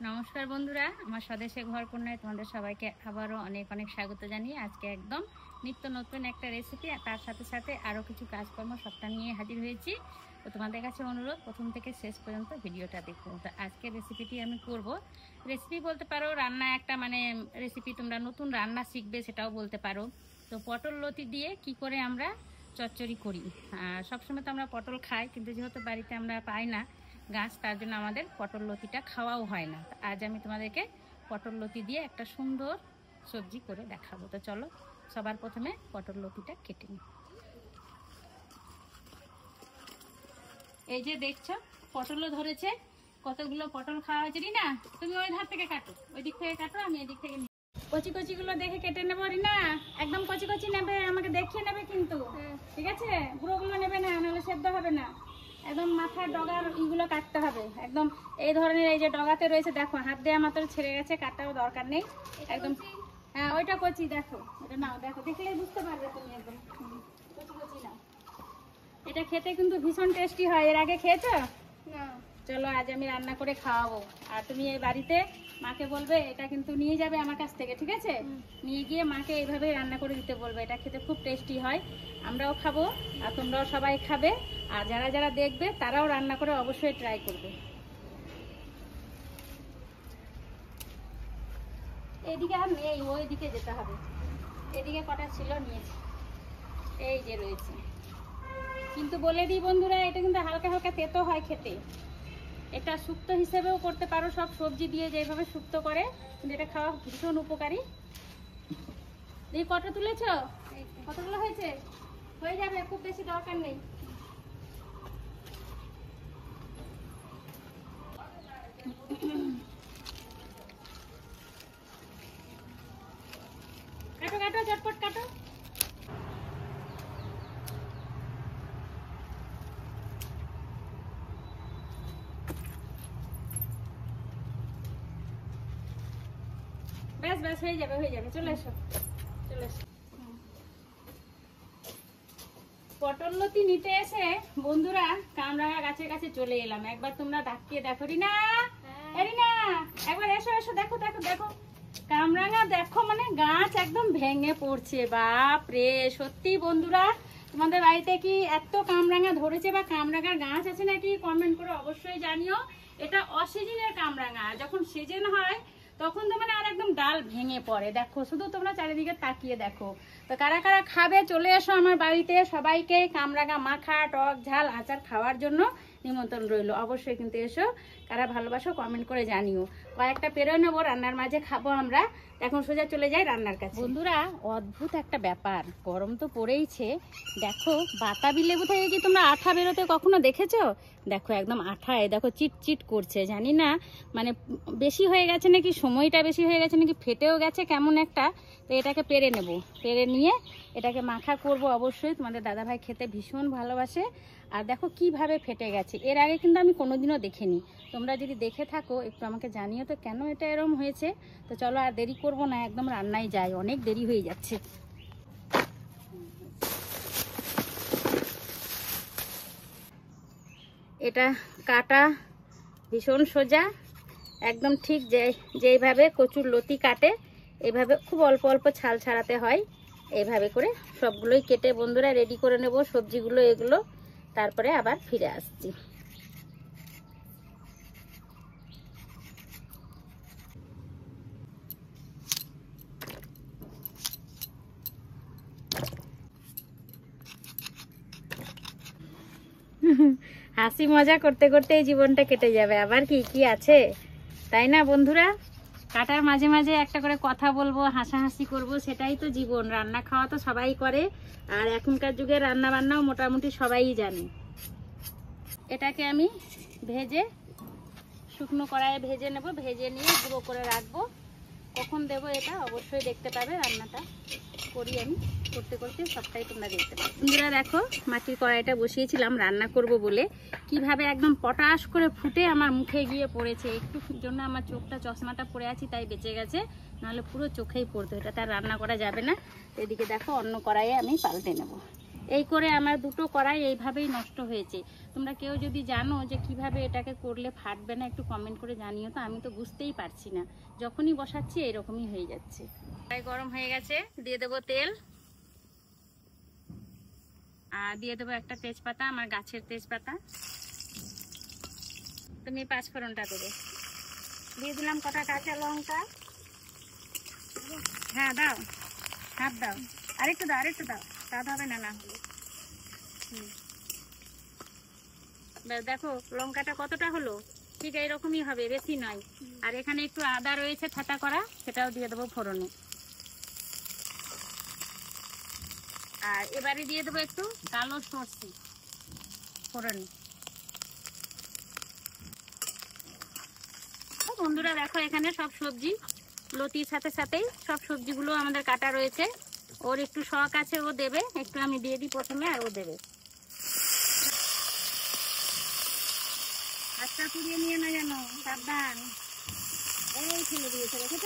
নমস্কার বন্ধুরা, আমার স্বদেশে ঘর কন্যায় তোমাদের সবাইকে আবারও অনেক অনেক স্বাগত জানিয়ে আজকে একদম নিত্য নতুন একটা রেসিপি আর তার সাথে সাথে আরও কিছু কাজকর্ম সবটা নিয়ে হাজির হয়েছি। তো তোমাদের কাছে অনুরোধ, প্রথম থেকে শেষ পর্যন্ত ভিডিওটা দেখো। তো আজকের রেসিপিটি আমি করব, রেসিপি বলতে পারো রান্না একটা মানে রেসিপি, তোমরা নতুন রান্না শিখবে সেটাও বলতে পারো। তো পটল লতি দিয়ে কি করে আমরা চচ্চড়ি করি। সবসময় তো আমরা পটল খাই, কিন্তু যেহেতু বাড়িতে আমরা পাই না গাছ, তার জন্য আমাদের পটল লতিটা খাওয়াও হয় না। আজ আমি তোমাদেরকে পটল লতি দিয়ে একটা সুন্দর সবজি করে দেখাবো। তো চলো সবার প্রথমে পটল লতিটা কেটে নিই। এই যে দেখছো পটলও ধরেছে, কতগুলো পটল খাওয়া হয়েছে। রিনা, তুমি ওই ধার থেকে কাটো, ওই দিক থেকে কাটো, আমি এদিক থেকে নিই। কচি কচিগুলো দেখে কেটে নেবো। রিনা, একদম কচি কচি নেবে, আমাকে দেখিয়ে নেবে কিন্তু, ঠিক আছে? গুঁড়োগুলো নেবে না, নাহলে সেদ্ধ হবে না। একদম মাথার ডগার ইগুলো কাটতে হবে, একদম এই ধরনের। এই যে ডগাতে রয়েছে দেখো, হাত দেওয়া মাত্র ছেড়ে গেছে, কাটারও দরকার নেই একদম। হ্যাঁ, ওইটা কচি, দেখো এটা নাও, দেখো দেখলেই বুঝতে পারবে তুমি, একদম কচি কচি নাও। এটা খেতে কিন্তু ভীষণ টেস্টি হয়। এর আগে খেয়েছো? না। চলো আজ আমি রান্না করে খাওয়াবো, আর তুমি এই বাড়িতে মাকে বলবে এটা কিন্তু নিয়ে যাবে আমার কাছ থেকে, ঠিক আছে? নিয়ে গিয়ে মাকে এইভাবে রান্না করে দিতে বলবে। এটা খেতে খুব টেস্টি হয়, আমরাও খাবো আর তোমরাও সবাই খাবে। আর যারা যারা দেখবে তারাও রান্না করে অবশ্যই ট্রাই করবে। এইদিকে আর নেই, ওইদিকে যেতে হবে। এদিকে কটা ছিল, নিয়েছি, এই যে রয়েছে। কিন্তু বলে দিই বন্ধুরা, এটা কিন্তু হালকা হালকা তেতো হয় খেতে। এটা শুক্তো হিসেবেও করতে পারো, সব সবজি দিয়ে যেভাবে শুক্তো করে, কিন্তু এটা খাওয়া ভীষণ উপকারী। এই কটা তুলেছ? কতগুলো হয়েছে? হয়ে যাবে, খুব বেশি দরকার নেই। কাটো কাটো, চটপট কাটো। ব্যাস ব্যাস, হয়ে যাবে হয়ে যাবে, চলে এসো চলে এসো। পটল লতি নিতে এসে বন্ধুরা কামরাঙা গাছের কাছে চলে এলাম। একবার তোমরা ডাকিয়ে দেখো। রিনা, রিনা, একবার এসো এসো, দেখো দেখো দেখো কামরাঙা, দেখো মানে গাছ একদম ভেঙে পড়ছে। বাপ রে, সত্যি বন্ধুরা, তোমাদের বাড়িতে কি এত কামরাঙা ধরেছে বা কামরাঙার গাছ আছে নাকি কমেন্ট করে অবশ্যই জানিও। এটা অসিজনের কামরাঙা, যখন সিজন হয় তখন তো মানে আর একদম ডাল ভেঙে পড়ে। দেখো শুধু তোমরা চারিদিকে তাকিয়ে দেখো। তো কারা কারা খাবে চলে এসো আমার বাড়িতে। সবাইকে কামরাঙা মাখা, টক ঝাল, আচার খাওয়ার জন্য নিমন্ত্রণ রইল। অবশ্যই কিন্তু এসো, কারা ভালোবাসো কমেন্ট করে জানিও। কয়েকটা পেরোয় নেবো, রান্নার মাঝে খাবো আমরা। এখন সোজা চলে যাই রান্নার কাছে। বন্ধুরা, অদ্ভুত একটা ব্যাপার, গরম তো পড়েইছে। দেখো বাতাবি লেবু থেকে কি তোমরা আঠা বেরোতে কখনো দেখেছো? দেখো একদম আঠায়, দেখো চিটচিট করছে। জানি না মানে বেশি হয়ে গেছে নাকি, সময়টা বেশি হয়ে গেছে নাকি, ফেটেও গেছে কেমন একটা। তো এটাকে পেরে নেব, পেরে নিয়ে এটাকে মাখা করব। অবশ্যই তোমাদের দাদাভাই খেতে ভীষণ ভালোবাসে। আর দেখো কিভাবে ফেটে গেছে, এর আগে কিন্তু আমি কোনোদিনও দেখিনি। তোমরা যদি দেখে থাকো একটু আমাকে জানিও তো কেন এটা এরম হয়েছে। তো চলো আর দেরি করব না, একদম রান্নায় যাই, অনেক দেরি হয়ে যাচ্ছে। এটা কাটা ভীষণ সোজা, একদম ঠিক যেইভাবে কচুর লতি কাটে এইভাবে খুব অল্প অল্প ছাল ছাড়াতে হয়। এইভাবে করে সবগুলোই কেটে বন্ধুরা রেডি করে নেব সবজিগুলো এগুলো, তারপরে আবার ফিরে আসছি। হাসি মজা করতে করতে এই জীবনটা কেটে যাবে, আবার কি কি আছে, তাই না বন্ধুরা? কাটার মাঝে মাঝে একটা করে কথা বলবো, হাসাহাসি করব, সেটাই তো জীবন। রান্না খাওয়া তো সবাই করে, আর এখনকার যুগে রান্না বান্নাও মোটামুটি সবাই জানে। এটাকে আমি ভেজে শুকনো কড়াইয়ে ভেজে নেব, ভেজে নিয়ে গুঁড়ো করে রাখবো। কখন দেব এটা অবশ্যই দেখতে পাবে, রান্নাটা করি আমি করতে করতে সবটাই তোমরা দেখতে পাবে। বন্ধুরা দেখো, মাটির কড়াইটা বসিয়েছিলাম রান্না করব বলে, কিভাবে একদম পটাশ করে ফুটে আমার মুখে গিয়ে পড়েছে। একটু জন্য আমার চোখটা, চশমাটা পরে আছি তাই বেঁচে গেছে, নাহলে পুরো চোখেই পড়তো। এটা তার রান্না করা যাবে না। এদিকে দেখো অন্য কড়াইয়ে আমি পাল্টে নেব। এই করে আমার দুটো কড়াই এইভাবেই নষ্ট হয়েছে। তোমরা কেউ যদি জানো যে কিভাবে এটাকে করলে ফাটবে না একটু কমেন্ট করে জানিও তো, আমি তো বুঝতেই পারছি না, যখনই বসাচ্ছি এরকমই হয়ে যাচ্ছে। কড়াই গরম হয়ে গেছে, দিয়ে দেবো তেল আর দিয়ে দেবো একটা তেজপাতা, আমার গাছের তেজপাতা। তুমি পাঁচফোড়নটা দেবে, দিয়ে দিলাম কটা কাঁচা লঙ্কা। হ্যাঁ দাও, হাফ দাও, আরেকটু দাও, আরেকটু দাও, স্বাদ হবে না না হলে। দেখো লঙ্কাটা কতটা হলো, ঠিক এইরকমই হবে, বেশি নয়। আর এখানে একটু আদা রয়েছে ছাতা করা, সেটাও দিয়ে দেবো ফোড়নে। আর এবারে দিয়ে দেবো একটু কালো সরষে ফোড়নে। বন্ধুরা দেখো এখানে সব সবজি লতির সাথে সাথেই সব সবজিগুলো আমাদের কাটা রয়েছে। ওর একটু শখ আছে, ও দেবে, একটু আমি দিয়ে দিই প্রথমে আর ও দেবে। হাতটা পুড়িয়ে নিয়ে না যেন, সাবধান। এই ছেলে দিয়েছে, রেখেছ।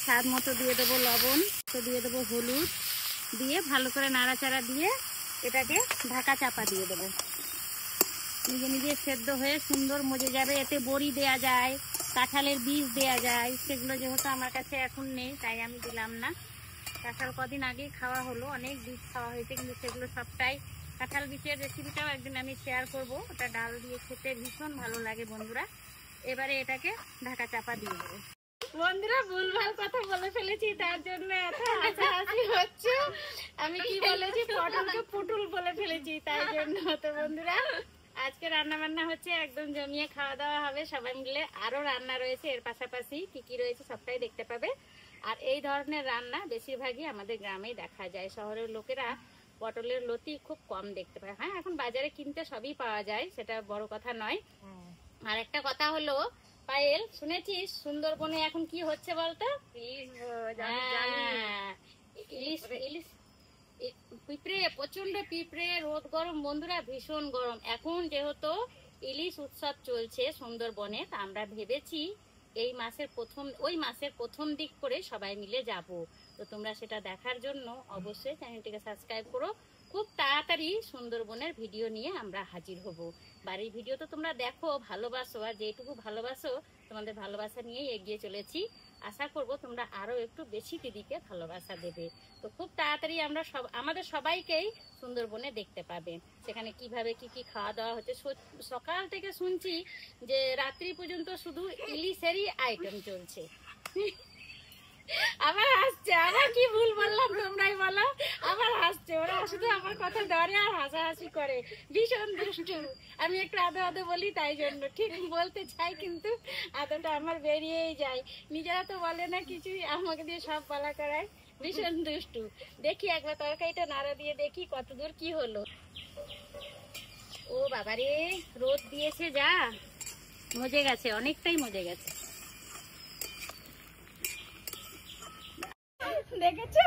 স্বাদ মতো দিয়ে দেবো লবণ, তো দিয়ে দেবো হলুদ, দিয়ে ভালো করে নাড়াচাড়া দিয়ে এটাকে ঢাকা চাপা দিয়ে দেবো। নিজে নিজে সেদ্ধ হয়ে সুন্দর মজে যাবে। এতে বড়ি দেয়া যায়, কাঁঠালের বীজ দেয়া যায়, সেগুলো যেহেতু আমার কাছে এখন নেই তাই আমি দিলাম না। কাঁঠাল কদিন আগেই খাওয়া হলো, অনেক বীজ খাওয়া হয়েছে, কিন্তু সেগুলো সবটাই, কাঁঠাল বীজের রেসিপিটাও একদিন আমি শেয়ার করব, ওটা ডাল দিয়ে খেতে ভীষণ ভালো লাগে বন্ধুরা। এবারে এটাকে ঢাকা চাপা দিয়ে দেবো। বন্ধুরা ভুলভাল কথা বলে ফেলেছি, তার জন্য এত হাসাহাসি হচ্ছে। আমি কি বলেছি, পটলকে পুটুল বলে ফেলেছি, তাই জন্য। তো বন্ধুরা আজকে রান্না বান্না হচ্ছে, একদম জমিয়ে খাওয়া দাওয়া হবে সবাই মিলে। আরো রান্না রয়েছে এর পাশাপাশি, কি কি রয়েছে সবটাই দেখতে পাবে। আর এই ধরনের রান্না বেশিরভাগই আমাদের গ্রামেই দেখা যায়, শহরের লোকেরা পটলের লতি খুব কম দেখতে পায়। হ্যাঁ এখন বাজারে কিনতে সবই পাওয়া যায়, সেটা বড় কথা নয়। আর একটা কথা হলো পায়েল, শুনেছিস সুন্দরবনে এখন কি হচ্ছে বলতো? ইলিশ, ইলিশ পিঁপড়ে, প্রচন্ড পিঁপড়ে, রোদ গরম বন্ধুরা, ভীষণ গরম। এখন যেহেতু ইলিশ উৎসব চলছে সুন্দরবনে, আমরা ভেবেছি এই মাসের ওই মাসের প্রথম দিক করে সবাই মিলে যাব। তো তোমরা সেটা দেখার জন্য অবশ্যই চ্যানেলটিকে সাবস্ক্রাইব করো। খুব তাড়াতাড়ি সুন্দরবনের ভিডিও নিয়ে আমরা হাজির হব। বাড়ির ভিডিও তো তোমরা দেখো, ভালোবাসো, আর যেটুকু ভালোবাসো তোমাদের ভালোবাসা নিয়েই এগিয়ে চলেছি। আশা করব তোমরা আরো একটু বেশি দিদিকে ভালোবাসা দেবে। তো খুব তাড়াতাড়ি আমরা আমাদের সবাইকেই সুন্দরবনে দেখতে পাবেন। সেখানে কিভাবে কি কি খাওয়া দাওয়া হচ্ছে, সকাল থেকে শুনছি যে রাত্রি পর্যন্ত শুধু ইলিশেরই আইটেম চলছে। আবার হাসছে, আবার কি ভুল বললাম তোমরাই বলো। আবার হাসছে, ওরা শুধু আমার কথা ধরে আর হাসাহাসি করে, ভীষণ দুষ্টু। আমি একটু আদো আদো বলি, তাই জন্য ঠিক বলতে চাই কিন্তু আদোটা আমার বেরিয়েই যায়। নিজেরা তো বলে না কিছুই, আমাকে দিয়ে সব বলা করায়, ভীষণ দুষ্টু। দেখি একবার তরকারিটা নাড়া দিয়ে দেখি কতদূর কি হলো। ও বাবারে, রোদ দিয়েছে যা, মজে গেছে, অনেকটাই মজে গেছে। দেখেছো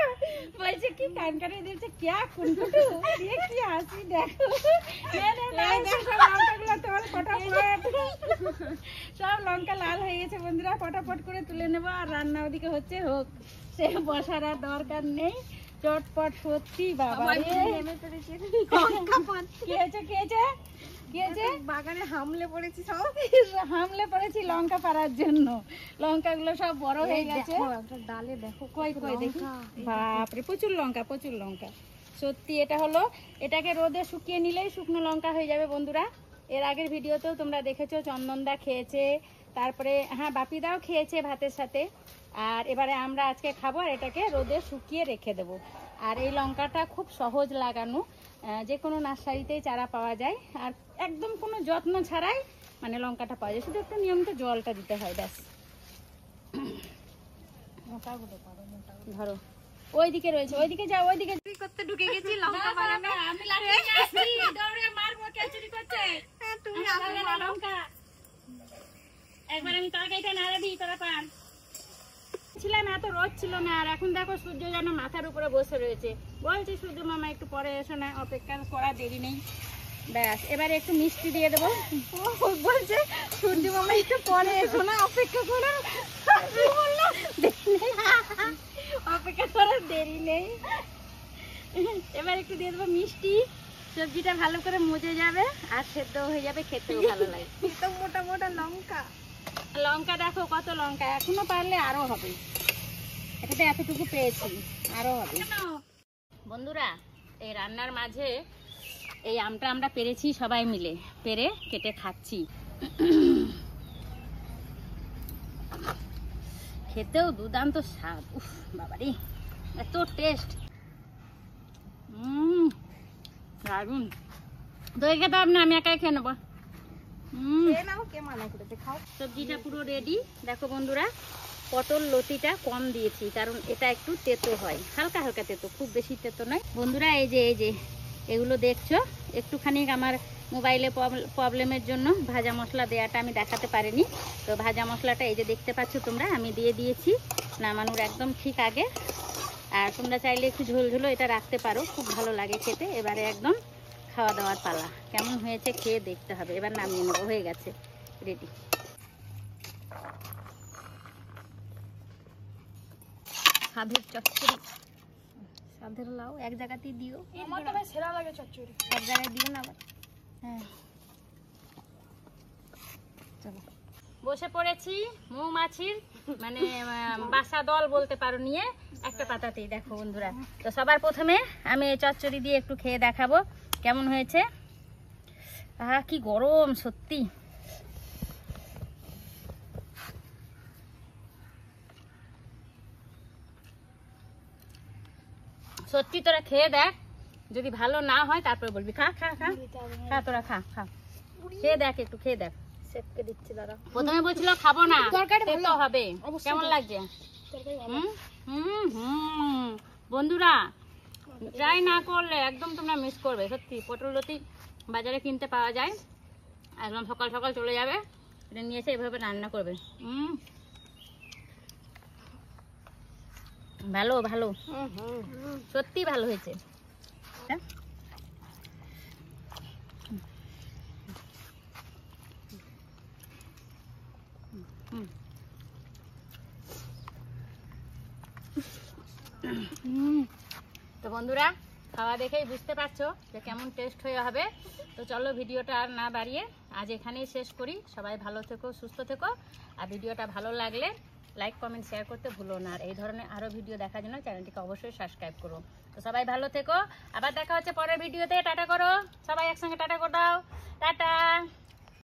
বলছে কি কান কানে দিয়েছে, ক্যা কুনকুটু দিয়ে কি হাসি দেখো। সব লঙ্কা লাল হয়ে গেছে বন্ধুরা, পটাপট করে তুলে নেবো। আর রান্না ওদিকে হচ্ছে, হোক, সে বসার আর দরকার নেই, চটপট। সত্যি বাবা বাগানে হামলে পড়েছি, সব হামলে পড়েছি লঙ্কা পাড়ার জন্য। লঙ্কাগুলো সব বড় হয়ে গেছে, ডালে দেখো, কই কই দেখি, বাপরে প্রচুর লঙ্কা, প্রচুর লঙ্কা। সত্যি এটা হলো, এটাকে রোদে শুকিয়ে নিলেই শুকনো লঙ্কা হয়ে যাবে বন্ধুরা। এর আগের ভিডিওতেও তোমরা দেখেছো, চন্দনদা খেয়েছে, তারপরে হ্যাঁ বাপিদাও খেয়েছে ভাতের সাথে। আর এবারে আমরা আজকে খাবো, আর এটাকে রোদে শুকিয়ে রেখে দেবো। আর এই লঙ্কাটা খুব সহজ লাগানো, যে কোনো নার্সারিতেই চারা পাওয়া যায়, আর একদম কোনো যত্ন ছাড়াই মানে লঙ্কাটা পাওয়া যায়, শুধু একটু নিয়মিত জলটা দিতে হয়, ব্যাস। ধরো ওইদিকে রয়েছে, ওইদিকে যাও, ওইদিকে করতে ঢুকে গেছি লঙ্কা বাগানে। আমি লাঠি নিয়ে আসছি, দৌড়ে মারবো, কে চুরি করছে? তুমি লঙ্কা একবার আমি তরকারিটা নাড়া দিই, তোরা পার ছিলাম, এত রোদ ছিল না। আর এখন দেখো সূর্য যেন মাথার উপরে বসে রয়েছে। বলছি সূর্য মামা একটু পরে এসো না, অপেক্ষা করা দেরি নেই, ব্যাস। এবারে একটু মিষ্টি দিয়ে দেবো। বলছে সূর্য মামা একটু পরে এসো না, অপেক্ষা করো, অপেক্ষা করার দেরি নেই। এবার একটু দিয়ে দেবো মিষ্টি, সবজিটা ভালো করে মজে যাবে আর সেদ্ধ হয়ে যাবে, খেতেও ভালো লাগে। মোটা মোটা লঙ্কা, লঙ্কা দেখো কত লঙ্কা, এখনো পারলে আরো হবে, এটাতে এতটুকু পেয়েছি, আরো হবে। বন্ধুরা এই রান্নার মাঝে এই আমটা আমরা পেরেছি সবাই মিলে, পেরে কেটে খাচ্ছি। খেতেও দুর্দান্ত স্বাদ, উফ বাবারে এত টেস্ট। দারুন। দই খেতে হবে না, আমি একাই খেয়ে নেবো। কে মানা করেছে, খাও। সবজিটা পুরো রেডি। দেখো বন্ধুরা, পটল লতিটা কম দিয়েছি কারণ এটা একটু তেতো হয়, হালকা হালকা তেতো, খুব বেশি তেতো নয়। বন্ধুরা এই যে এগুলো দেখছো, একটুখানি আমার মোবাইলে প্রবলেমের জন্য ভাজা মশলা দেওয়াটা আমি দেখাতে পারিনি। তো ভাজা মশলাটা এই যে দেখতে পাচ্ছ তোমরা, আমি দিয়ে দিয়েছি নামানোর একদম ঠিক আগে। আর তোমরা চাইলে একটু ঝোলঝোলও এটা রাখতে পারো, খুব ভালো লাগে খেতে। এবারে একদম খাওয়া দাওয়ার পালা, কেমন হয়েছে খেয়ে দেখতে হবে। এবার নামিয়ে নেবো, হয়ে গেছে রেডি। সাধের চচ্চড়ি, সাধের লাউ এক জায়গাতেই দিও, আমার তো ভাই সেরা লাগে চচ্চড়ি, সব জায়গায় দিও না আবার। হ্যাঁ চলো, বসে পড়েছি মৌমাছির মানে বাসা দল বলতে পারো নিয়ে একটা পাতাতেই। দেখো বন্ধুরা, তো সবার প্রথমে আমি এই চচ্চড়ি দিয়ে একটু খেয়ে দেখাবো কেমন হয়েছে। আহা কি গরম সত্যি। সত্যি তোরা খেয়ে দেখ, যদি ভালো না হয় তারপরে বলবি। খা খা খা খা, তোরা খা খা, খেয়ে দেখ, একটু খেয়ে দেখ। সেটকে দিচ্ছি দাঁড়া। প্রথমে বলছিল খাবো না, তরকারি খেতে হবে। কেমন লাগছে? বন্ধুরা ট্রাই না করলে একদম তোমরা মিস করবে সত্যি। পটল লতি বাজারে কিনতে পাওয়া যায়, একদম সকাল সকাল চলে যাবে, এটা নিয়ে এসে এভাবে রান্না করবে। ভালো ভালো, সত্যি ভালো হয়েছে। তো বন্ধুরা খাওয়া দেখেই বুঝতে পারছো যে কেমন টেস্ট হয়ে হবে। তো চলো ভিডিওটা আর না বাড়িয়ে আজ এখানেই শেষ করি। সবাই ভালো থেকো, সুস্থ থেকো, আর ভিডিওটা ভালো লাগলে লাইক কমেন্ট শেয়ার করতে ভুলো না। আর এই ধরনের আরও ভিডিও দেখার জন্য চ্যানেলটিকে অবশ্যই সাবস্ক্রাইব করো। তো সবাই ভালো থেকো, আবার দেখা হচ্ছে পরের ভিডিওতে। টাটা করো সবাই, একসঙ্গে টাটা করে দাও, টাটা।